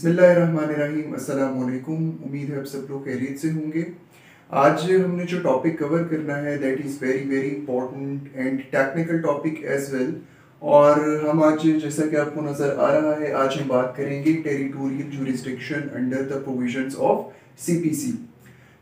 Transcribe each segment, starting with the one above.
बिस्मिल्लाहिर्रहमानिर्रहीम। अस्सलाम वालेकुम। उम्मीद है आप सब लोग खैरियत से होंगे। आज हमने जो टॉपिक कवर करना है that is very very important and technical topic as well. और हम आज, जैसा कि आपको नज़र आ रहा है, आज हम बात करेंगे territorial jurisdiction under the provisions of CPC.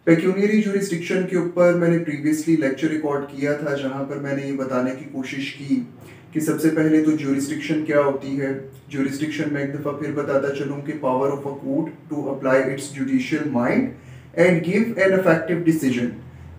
Pecuniary jurisdiction के ऊपर मैंने प्रीवियसली लेक्चर रिकॉर्ड किया था, जहां पर मैंने ये बताने की कोशिश की कि सबसे पहले तो जुरिस्डिक्शन क्या होती है। जुरिस्डिक्शन में एक दफ़ा फिर बताता चलूँ कि power of a court to apply its judicial mind and give an effective decision,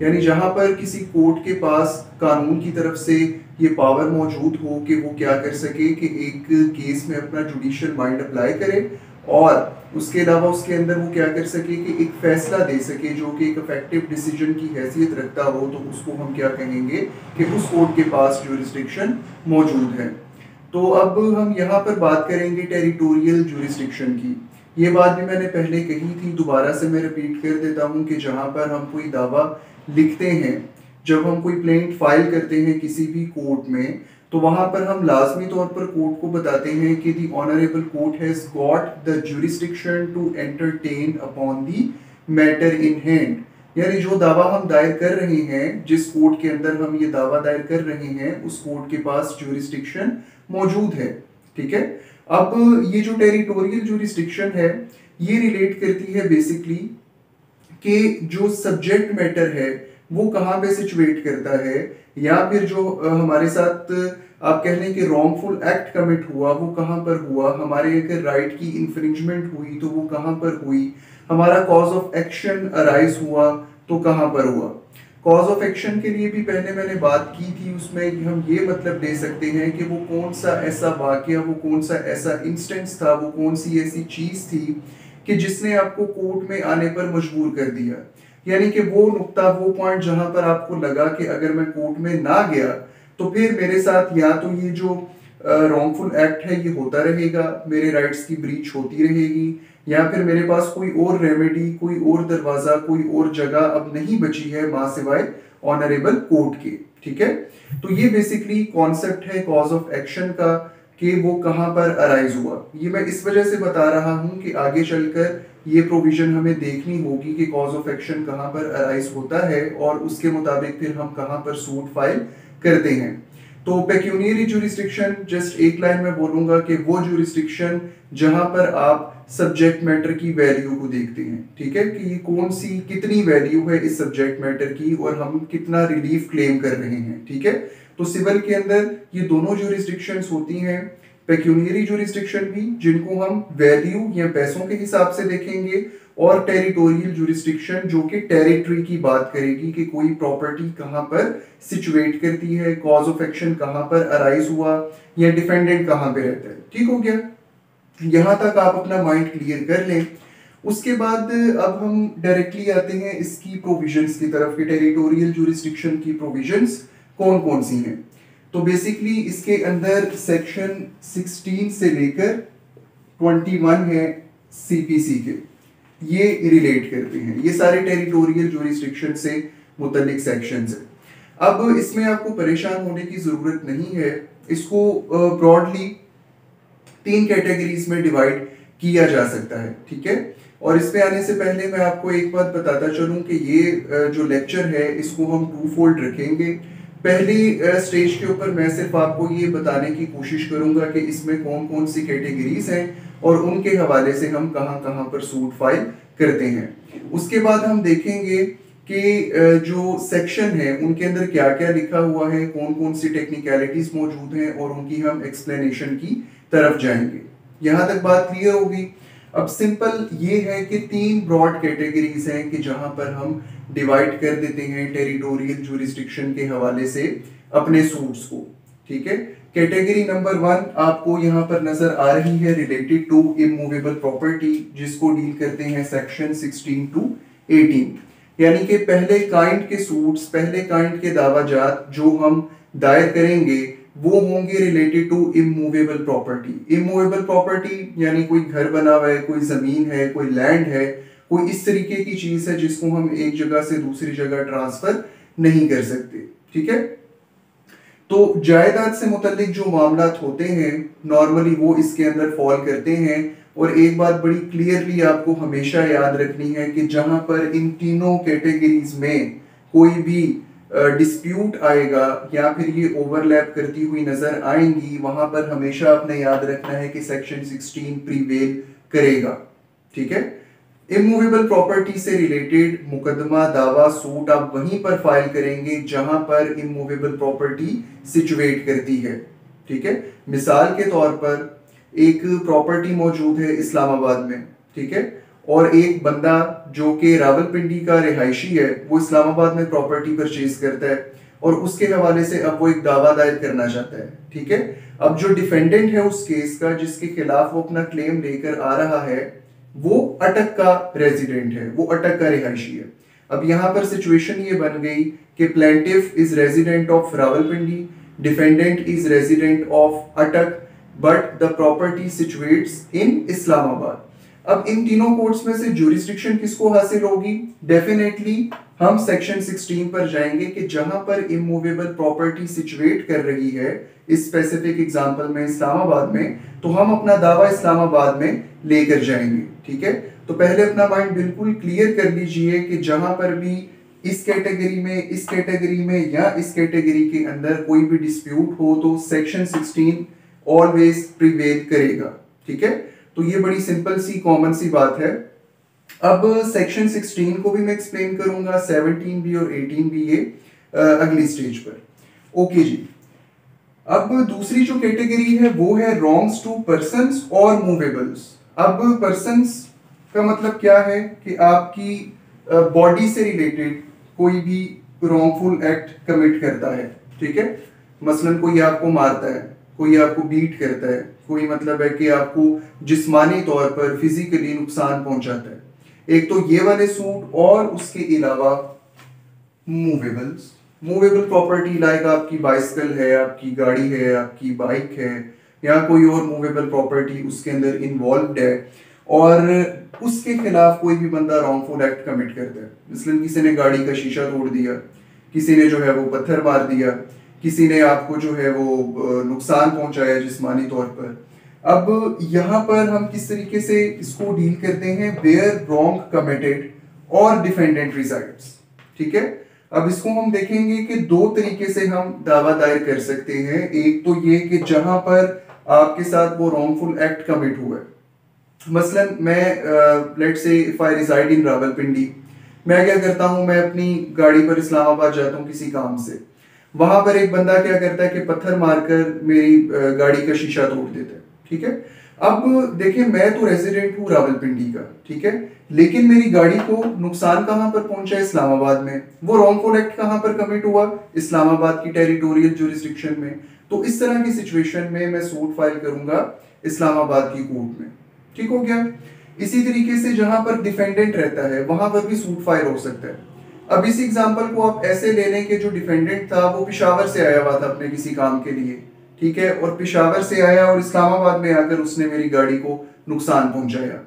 यानी जहां पर किसी कोर्ट के पास कानून की तरफ से ये पावर मौजूद हो कि वो क्या कर सके कि एक केस में अपना जुडिशियल माइंड अप्लाई करे और उसके अलावा उसके अंदर वो क्या कर सके कि एक फैसला दे सके जो कि एक इफेक्टिव डिसीजन की हैसियत रखता हो। तो उसको हम क्या कहेंगे कि उस कोर्ट के पास जुरिस्डिक्शन मौजूद है। तो अब हम यहाँ पर बात करेंगे टेरिटोरियल जुरिस्डिक्शन की। ये बात भी मैंने पहले कही थी, दोबारा से मैं रिपीट कर देता हूँ कि जहाँ पर हम कोई दावा लिखते हैं, जब हम कोई प्लेंट फाइल करते हैं किसी भी कोर्ट में, तो वहां पर हम लाजमी तौर पर कोर्ट को बताते हैं कि the honourable court has got the jurisdiction to entertain upon the matter in hand, यानी जो दावा हम दायर कर रहे हैं, जिस कोर्ट के अंदर हम ये दावा दायर कर रहे हैं, उस कोर्ट के पास जुरिस्डिक्शन मौजूद है। ठीक है। अब ये जो टेरिटोरियल जुरिस्डिक्शन है, ये रिलेट करती है बेसिकली कि जो सब्जेक्ट मैटर है वो कहाँ पे सिचुएट करता है, या फिर जो हमारे साथ आप कह लें कि रॉन्गफुल एक्ट कमिट हुआ वो कहाँ पर हुआ, हमारे अगर राइट की इन्फ्रिंजमेंट हुई तो वो कहाँ पर हुई, हमारा कॉज ऑफ एक्शन अराइज हुआ तो कहाँ पर हुआ। कॉज ऑफ एक्शन के लिए भी पहले मैंने बात की थी, उसमें हम ये मतलब ले सकते हैं कि वो कौन सा ऐसा वाकया, वो कौन सा ऐसा इंस्टेंस था, वो कौन सी ऐसी चीज़ थी कि जिसने आपको कोर्ट में आने पर मजबूर कर दिया, यानी कि वो नुक्ता, वो पॉइंट जहां पर आपको लगा कि अगर मैं कोर्ट में ना गया तो फिर मेरे साथ या तो ये जो रॉन्गफुल एक्ट है ये होता रहेगा, मेरे राइट्स की ब्रीच होती रहेगी, या फिर मेरे पास कोई और रेमेडी, कोई और दरवाजा, कोई और जगह अब नहीं बची है मां सिवाय ऑनरेबल कोर्ट के। ठीक है। तो ये बेसिकली कॉन्सेप्ट है कॉज ऑफ एक्शन का कि वो कहां पर अराइज हुआ। ये मैं इस वजह से बता रहा हूं कि आगे चलकर ये प्रोविजन हमें देखनी होगी कि कॉज ऑफ एक्शन कहां पर अराइज होता है और उसके मुताबिक फिर हम कहां पर सूट फाइल करते हैं। तो पेक्यूनियरी जुरिस्डिक्शन, जस्ट एक लाइन में बोलूंगा कि वो जुरिस्डिक्शन जहां पर आप सब्जेक्ट मैटर की वैल्यू को देखते हैं। ठीक है, कि ये कौन सी कितनी वैल्यू है इस सब्जेक्ट मैटर की और हम कितना रिलीफ क्लेम कर रहे हैं। ठीक है। तो सिविल के अंदर ये दोनों जुरिस्डिक्शंस होती हैं, पेक्यूनियरी जुरिस्डिक्शन भी जिनको हम वैल्यू या पैसों के हिसाब से देखेंगे, और टेरिटोरियल जुरिस्डिक्शन जो कि टेरिटरी की बात करेगी कि कोई प्रॉपर्टी कहां पर सिचुएट करती है, कॉज ऑफ एक्शन कहां पर अराइज हुआ, या डिफेंडेंट कहां पे रहता है। ठीक हो गया, यहां तक आप अपना माइंड क्लियर कर लें। उसके बाद अब हम डायरेक्टली आते हैं इसकी प्रोविजंस की तरफ कि टेरिटोरियल जुरिस्डिक्शन की प्रोविजंस कौन कौन सी हैं। तो बेसिकली इसके अंदर सेक्शन 16 से लेकर 21 है सीपीसी के, ये रिलेट करते हैं, ये सारे टेरिटोरियल जुरिस्डिक्शन से मुतल्लिक सेक्शंस हैं। अब इसमें आपको परेशान होने की जरूरत नहीं है, इसको ब्रॉडली 3 कैटेगरीज में डिवाइड किया जा सकता है। ठीक है। और इसमें आने से पहले मैं आपको एक बात बताता चलूं कि ये जो लेक्चर है इसको हम 2 फोल्ड रखेंगे। पहली स्टेज के ऊपर मैं सिर्फ आपको ये बताने की कोशिश करूंगा कि इसमें कौन कौन सी कैटेगरीज हैं और उनके हवाले से हम कहां कहां पर सूट फाइल करते हैं। उसके बाद हम देखेंगे कि जो सेक्शन है उनके अंदर क्या क्या लिखा हुआ है, कौन कौन सी टेक्निकलिटीज मौजूद हैं, और उनकी हम एक्सप्लेनेशन की तरफ जाएंगे। यहां तक बात क्लियर होगी। अब सिंपल ये है कि 3 ब्रॉड कैटेगरीज हैं कि जहां पर हम डिवाइड कर देते हैं टेरिटोरियल जुरिस्डिक्शन के हवाले से अपने सूट्स को। ठीक है। कैटेगरी नंबर 1 आपको यहां पर नजर आ रही है, रिलेटेड टू इमूवेबल प्रॉपर्टी, जिसको डील करते हैं सेक्शन 16 टू 18, यानी कि पहले काइंड के सूट्स, पहले काइंड के दावाजात जो हम दायर करेंगे वो होंगे related to immovable property. Immovable property यानी कोई घर बना हुआ है, कोई जमीन है, कोई लैंड है, कोई इस तरीके की चीज है जिसको हम एक जगह से दूसरी जगह ट्रांसफर नहीं कर सकते। ठीक है। तो जायदाद से मुतल्लिक जो मामलात होते हैं नॉर्मली वो इसके अंदर फॉल करते हैं, और एक बात बड़ी क्लियरली आपको हमेशा याद रखनी है कि जहां पर इन तीनों कैटेगरीज में कोई भी डिस्प्यूट आएगा या फिर ये ओवरलैप करती हुई नजर आएंगी, वहां पर हमेशा आपने याद रखना है कि सेक्शन 16 प्रीवेल करेगा। ठीक है, इमूवेबल प्रॉपर्टी से रिलेटेड मुकदमा, दावा, सूट आप वहीं पर फाइल करेंगे जहां पर इमूवेबल प्रॉपर्टी सिचुएट करती है। ठीक है, मिसाल के तौर पर एक प्रॉपर्टी मौजूद है इस्लामाबाद में, ठीक है, और एक बंदा जो कि रावलपिंडी का रिहायशी है वो इस्लामाबाद में प्रॉपर्टी परचेज करता है और उसके हवाले से अब वो एक दावा दायर करना चाहता है। ठीक है, अब जो डिफेंडेंट है उस केस का, जिसके खिलाफ वो अपना क्लेम लेकर आ रहा है, वो अटक का रेजिडेंट है, वो अटक का रिहायशी है। अब यहाँ पर सिचुएशन ये बन गई कि plaintiff is resident of Rawalpindi, defendant is resident of अटक, बट द प्रॉपर्टी सिचुएट्स इन इस्लामाबाद। अब इन तीनों कोर्ट्स में से ज्यूरिसडिक्शन किसको हासिल होगी? डेफिनेटली हम सेक्शन 16 पर जाएंगे कि जहां पर इमूवेबल प्रॉपर्टी सिचुएट कर रही है, इस स्पेसिफिक एग्जांपल में इस्लामाबाद में, तो हम अपना दावा इस्लामाबाद में लेकर जाएंगे। ठीक है, तो पहले अपना माइंड बिल्कुल क्लियर कर लीजिए कि जहां पर भी इस कैटेगरी में, इस कैटेगरी में या इस कैटेगरी के अंदर कोई भी डिस्प्यूट हो तो सेक्शन 16 ऑलवेज प्रिवेल करेगा। ठीक है, तो ये बड़ी सिंपल सी कॉमन सी बात है। अब सेक्शन 16 को भी मैं एक्सप्लेन करूंगा, 17 भी और 18 भी, ये अगली स्टेज पर। ओके जी, अब दूसरी जो कैटेगरी है वो है रॉन्ग्स टू पर्सन्स और मूवेबल्स। अब पर्सन्स का मतलब क्या है कि आपकी बॉडी से रिलेटेड कोई भी रॉन्गफुल एक्ट कमिट करता है। ठीक है, मसलन कोई आपको मारता है, कोई आपको बीट करता है, कोई मतलब है कि आपको जिस्मानी तौर पर फिजिकली नुकसान पहुंचाता है। एक तो ये वाले सूट, और उसके अलावा मूवेबल्स, मूवेबल प्रॉपर्टी लाइक आपकी बाइसिकल है, आपकी गाड़ी है, आपकी बाइक है, या कोई और मूवेबल प्रॉपर्टी उसके अंदर इन्वॉल्व है और उसके खिलाफ कोई भी बंदा रॉन्गफुल एक्ट कमिट करता है। मसलन किसी ने गाड़ी का शीशा तोड़ दिया, किसी ने जो है वो पत्थर मार दिया, किसी ने आपको जो है वो नुकसान पहुंचाया जिस्मानी तौर पर। अब यहाँ पर हम किस तरीके से इसको डील करते हैं? वेयर रॉन्ग कमिटेड और डिफेंडेंट रिजाइड्स। ठीक है, अब इसको हम देखेंगे कि दो तरीके से हम दावा दायर कर सकते हैं। एक तो ये कि जहां पर आपके साथ वो रॉन्गफुल एक्ट कमिट हुआ है, मसलन मैं let's say if I reside in Rawalpindi, मैं क्या करता हूं, मैं अपनी गाड़ी पर इस्लामाबाद जाता हूं किसी काम से, वहां पर एक बंदा क्या करता है कि पत्थर मारकर मेरी गाड़ी का शीशा तोड़ देता है। ठीक है, अब देखिए मैं तो रेजिडेंट हूँ रावलपिंडी का, ठीक है, लेकिन मेरी गाड़ी को नुकसान कहां पर पहुंचा? इस्लामाबाद में। वो रॉन्गफुल एक्ट कहां पर कमिट हुआ? इस्लामाबाद की टेरिटोरियल ज्यूरिसडिक्शन में। तो इस तरह की सिचुएशन में मैं सूट फाइल करूंगा इस्लामाबाद की कोर्ट में। ठीक हो गया। इसी तरीके से जहां पर डिफेंडेंट रहता है वहां पर भी सूट फाइल हो सकता है। अब इस एग्जांपल को आप ऐसे ले लें कि जो डिफेंडेंट था वो पेशावर से आया हुआ था अपने किसी काम के लिए, ठीक है, और पेशावर से आया और इस्लामाबाद में आकर उसने मेरी गाड़ी को नुकसान पहुंचाया।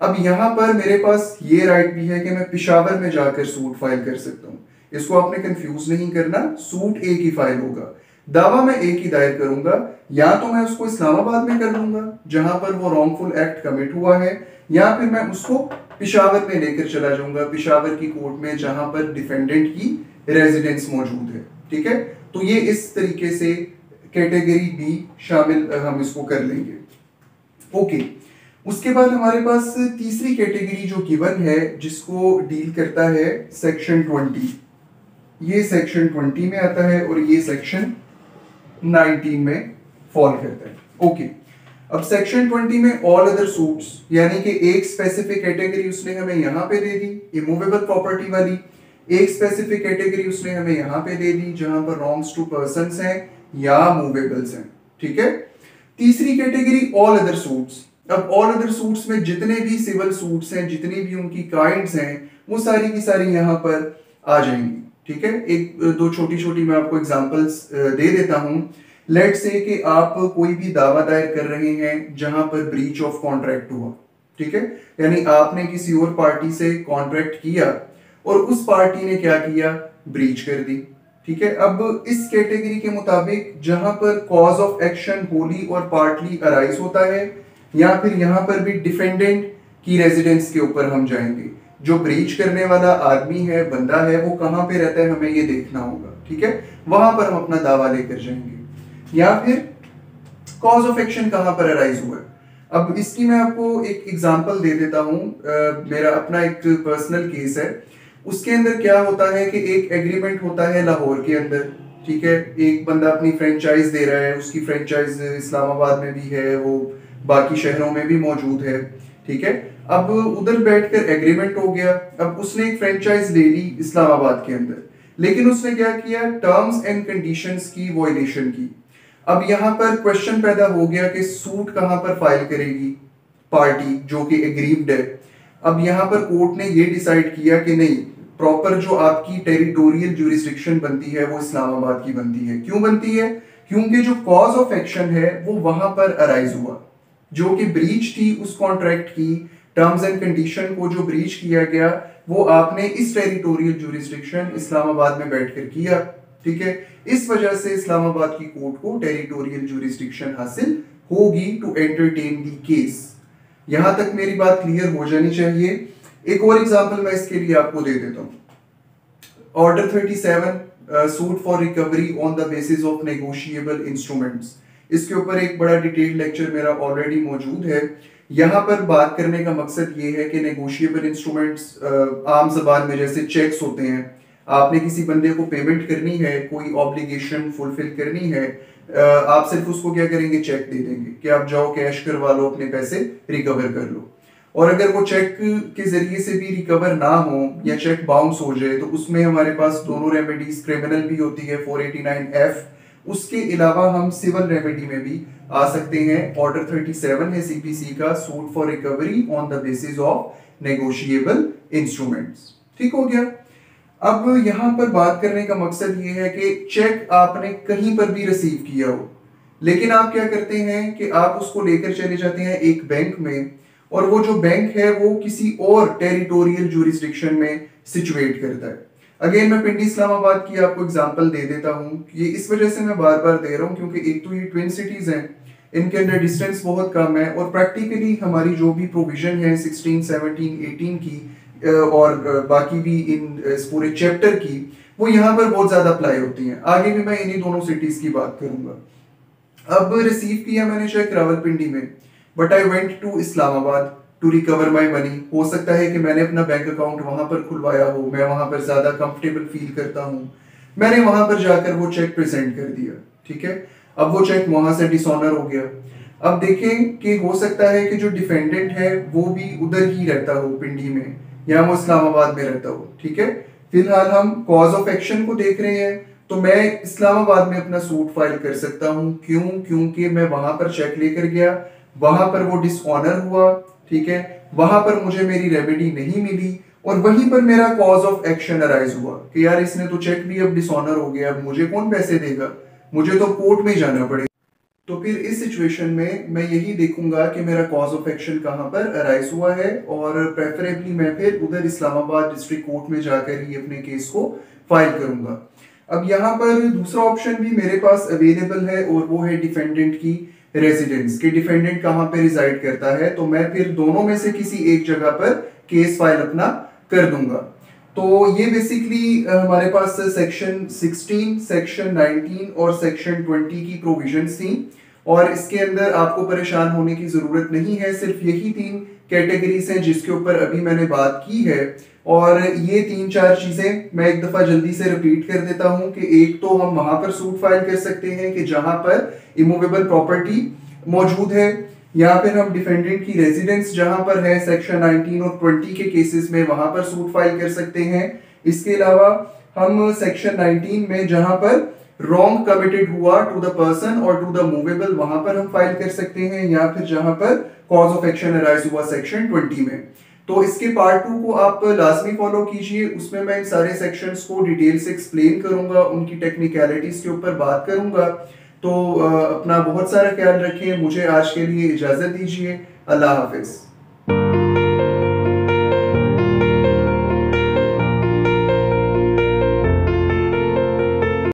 अब यहाँ पर मेरे पास ये राइट भी है कि मैं पेशावर में जाकर सूट फाइल कर सकता हूँ। इसको आपने कंफ्यूज नहीं करना, सूट एक ही फाइल होगा, दावा मैं एक ही दायर करूंगा। या तो मैं उसको इस्लामाबाद में कर लूंगा जहां पर वो रॉन्गफुल एक्ट कमिट हुआ है, या फिर मैं उसको पेशावर में लेकर चला जाऊंगा, पेशावर की कोर्ट में जहां पर डिफेंडेंट की रेजिडेंस मौजूद है। ठीक है, तो ये इस तरीके से कैटेगरी बी शामिल हम इसको कर लेंगे। ओके, उसके बाद हमारे पास तीसरी कैटेगरी जो गिवन है जिसको डील करता है सेक्शन 20। ये सेक्शन 20 में आता है और ये सेक्शन 19 में फॉल करता है। ओके, अब सेक्शन 20 में ऑल अदर सूट्स, यानी कि एक स्पेसिफिक कैटेगरी उसने हमें यहाँ पे दे दी इमूवेबल प्रॉपर्टी वाली, एक स्पेसिफिक कैटेगरी उसने हमें यहाँ पे दे दी जहां पर रॉन्ग्स टू पर्सन्स हैं या मूवेबल्स हैं। ठीक है, तीसरी कैटेगरी ऑल अदर सूट्स। अब ऑल अदर सूट्स में जितने भी सिविल सूट्स हैं, जितनी भी उनकी काइंड्स हैं, वो सारी की सारी यहाँ पर आ जाएंगी। ठीक है, एक दो छोटी छोटी मैं आपको एग्जांपल्स दे देता हूं। लेट से कि आप कोई भी दावा दायर कर रहे हैं जहां पर ब्रीच ऑफ कॉन्ट्रैक्ट हुआ। ठीक है, यानी आपने किसी और पार्टी से कॉन्ट्रैक्ट किया और उस पार्टी ने क्या किया? ब्रीच कर दी। ठीक है, अब इस कैटेगरी के मुताबिक जहां पर कॉज ऑफ एक्शन होली और पार्टली अराइज होता है, या फिर यहाँ पर भी डिफेंडेंट की रेजिडेंस के ऊपर हम जाएंगे। जो ब्रीच करने वाला आदमी है, बंदा है, वो कहाँ पे रहता है हमें ये देखना होगा, ठीक है, वहां पर हम अपना दावा लेकर जाएंगे। या फिर कॉज ऑफ एक्शन कहाँ पर अराइज हुआ है। अब इसकी मैं आपको एक एग्जांपल दे देता हूँ। मेरा अपना एक पर्सनल केस है। उसके अंदर क्या होता है कि एक एग्रीमेंट होता है लाहौर के अंदर, ठीक है, एक बंदा अपनी फ्रेंचाइज दे रहा है, उसकी फ्रेंचाइज इस्लामाबाद में भी है, वो बाकी शहरों में भी मौजूद है, ठीक है। अब उधर बैठकर एग्रीमेंट हो गया, अब उसने एक फ्रेंचाइज ले ली इस्लामाबाद के अंदर, लेकिन उसने क्या किया, टर्म्स एंड कंडीशंस की वॉयलेशन की। अब यहाँ पर क्वेश्चन पैदा हो गया कि सूट कहाँ पर फाइल करेगी पार्टी जो कि एग्रीव्ड है। अब यहाँ पर कोर्ट ने ये डिसाइड किया कि नहीं, प्रॉपर जो आपकी टेरिटोरियल ज्यूरिसडिक्शन बनती है वो इस्लामाबाद की बनती है। क्यों बनती है? क्योंकि जो कॉज ऑफ एक्शन है वो वहां पर अराइज हुआ, जो कि ब्रीच थी उस कॉन्ट्रैक्ट की, टर्म्स एंड कंडीशन को जो ब्रीच किया गया वो आपने इस टेरिटोरियल ज्यूरिसडिक्शन इस्लामाबाद में बैठकर किया, ठीक है। इस वजह से इस्लामाबाद की कोर्ट को टेरिटोरियल ज्यूरिसडिक्शन हासिल होगी टू एंटरटेन दी केस। यहां तक मेरी बात क्लियर हो जानी चाहिए। एक और एग्जांपल मैं इसके लिए आपको दे देता हूं। Order 37 suit for recovery on the basis of negotiable instruments. इसके ऊपर एक बड़ा डिटेल्ड लेक्चर मेरा ऑलरेडी मौजूद है। यहाँ पर बात करने का मकसद ये है कि नेगोशिएबल इंस्ट्रूमेंट्स आम जबान में जैसे चेक्स होते हैं, आपने किसी बंदे को पेमेंट करनी है, कोई ऑब्लिगेशन फुलफिल करनी है, आप सिर्फ उसको क्या करेंगे, चेक दे देंगे कि आप जाओ कैश करवा लो, अपने पैसे रिकवर कर लो। और अगर वो चेक के जरिए से भी रिकवर ना हो या चेक बाउंस हो जाए तो उसमें हमारे पास दोनों रेमेडीज, क्रिमिनल भी होती है 489F, उसके अलावा हम सिविल रेमेडी में भी आ सकते हैं। ऑर्डर 37 है सीपीसी का, suit for recovery on the basis of negotiable instruments. ठीक हो गया। अब यहां पर बात करने का मकसद ये है कि चेक आपने कहीं पर भी रिसीव किया हो, लेकिन आप क्या करते हैं कि आप उसको लेकर चले जाते हैं एक बैंक में, और वो जो बैंक है वो किसी और टेरिटोरियल ज्यूरिसडिक्शन में सिचुएट करता है। अगेन मैं पिंडी इस्लामाबाद की आपको एग्जांपल दे देता हूं। ये इस वजह से मैं बार बार दे रहा हूं क्योंकि एक तो ये ट्विन सिटीज हैं, इनके अंदर डिस्टेंस बहुत कम है, और प्रैक्टिकली हमारी जो भी प्रोविजन है 16, 17, 18 की और बाकी भी इन इस पूरे चैप्टर की, वो यहाँ पर बहुत ज्यादा अप्लाई होती हैं। आगे भी मैं इन्हीं दोनों सिटीज की बात करूंगा। अब रिसीव किया मैंने चेक रावलपिंडी में, but I went to Islamabad to recover my money. हो सकता है कि मैंने अपना बैंक अकाउंट वहां पर खुलवाया हो, मैं वहां पर ज्यादा कंफर्टेबल फील करता हूं, मैंने वहां पर जाकर वो चेक प्रेजेंट कर दिया, ठीक है। अब वो चेक वहां से डिसऑनर हो गया। अब देखें कि हो सकता है कि जो डिफेंडेंट है वो भी उधर ही रहता हो, पिंडी में, या वो इस्लामाबाद में रहता हो, ठीक है। फिलहाल हम कॉज ऑफ एक्शन को देख रहे हैं, तो मैं इस्लामाबाद में अपना सूट फाइल कर सकता हूं। क्यों? क्योंकि मैं वहां पर चेक लेकर गया, वहां पर वो डिसऑनर हुआ, ठीक है, वहां पर मुझे मेरी रेमेडी नहीं मिली, और वहीं पर मेरा कॉज ऑफ एक्शन अराइज हुआ कि यार इसने तो चेक भी अब डिसऑनर हो गया, अब मुझे कौन पैसे देगा, मुझे तो कोर्ट में जाना पड़ेगा। तो फिर इस सिचुएशन में मैं यही देखूंगा कि मेरा कॉज ऑफ एक्शन कहाँ पर अराइज हुआ है, और प्रेफरेबली मैं फिर उधर इस्लामाबाद डिस्ट्रिक्ट कोर्ट में जाकर ही अपने केस को फाइल करूंगा। अब यहाँ पर दूसरा ऑप्शन भी मेरे पास अवेलेबल है, और वो है डिफेंडेंट की रेजिडेंस, कि डिफेंडेंट कहाँ पे रिजाइड करता है। तो मैं फिर दोनों में से किसी एक जगह पर केस फाइल अपना कर दूंगा। तो ये बेसिकली हमारे पास सेक्शन 16, सेक्शन 19 और सेक्शन 20 की प्रोविजंस थी, और इसके अंदर आपको परेशान होने की जरूरत नहीं है। सिर्फ यही 3 कैटेगरीज हैं जिसके ऊपर अभी मैंने बात की है, और ये 3-4 चीजें मैं एक दफा जल्दी से रिपीट कर देता हूं कि एक तो हम वहां पर सूट फाइल कर सकते हैं कि जहां पर इमूवेबल प्रॉपर्टी मौजूद है, या फिर हम डिफेंडेंट की रेजिडेंस जहां पर है सेक्शन 19 और 20 के केसेस में वहां पर सूट फाइल कर सकते हैं। इसके अलावा हम सेक्शन 19 में जहां पर रॉन्ग कमिटेड हुआ टू द पर्सन और टू द मूवेबल, वहां पर हम फाइल कर सकते हैं, या फिर जहां पर कॉज ऑफ एक्शन अराइज हुआ सेक्शन 20 में। तो इसके पार्ट 2 को आप लाजमी फॉलो कीजिए, उसमें मैं इन सारे सेक्शंस को डिटेल से एक्सप्लेन करूंगा, उनकी टेक्निकलिटीज के ऊपर बात करूंगा। तो अपना बहुत सारा ख्याल रखें। मुझे आज के लिए इजाजत दीजिए। अल्लाह हाफिज।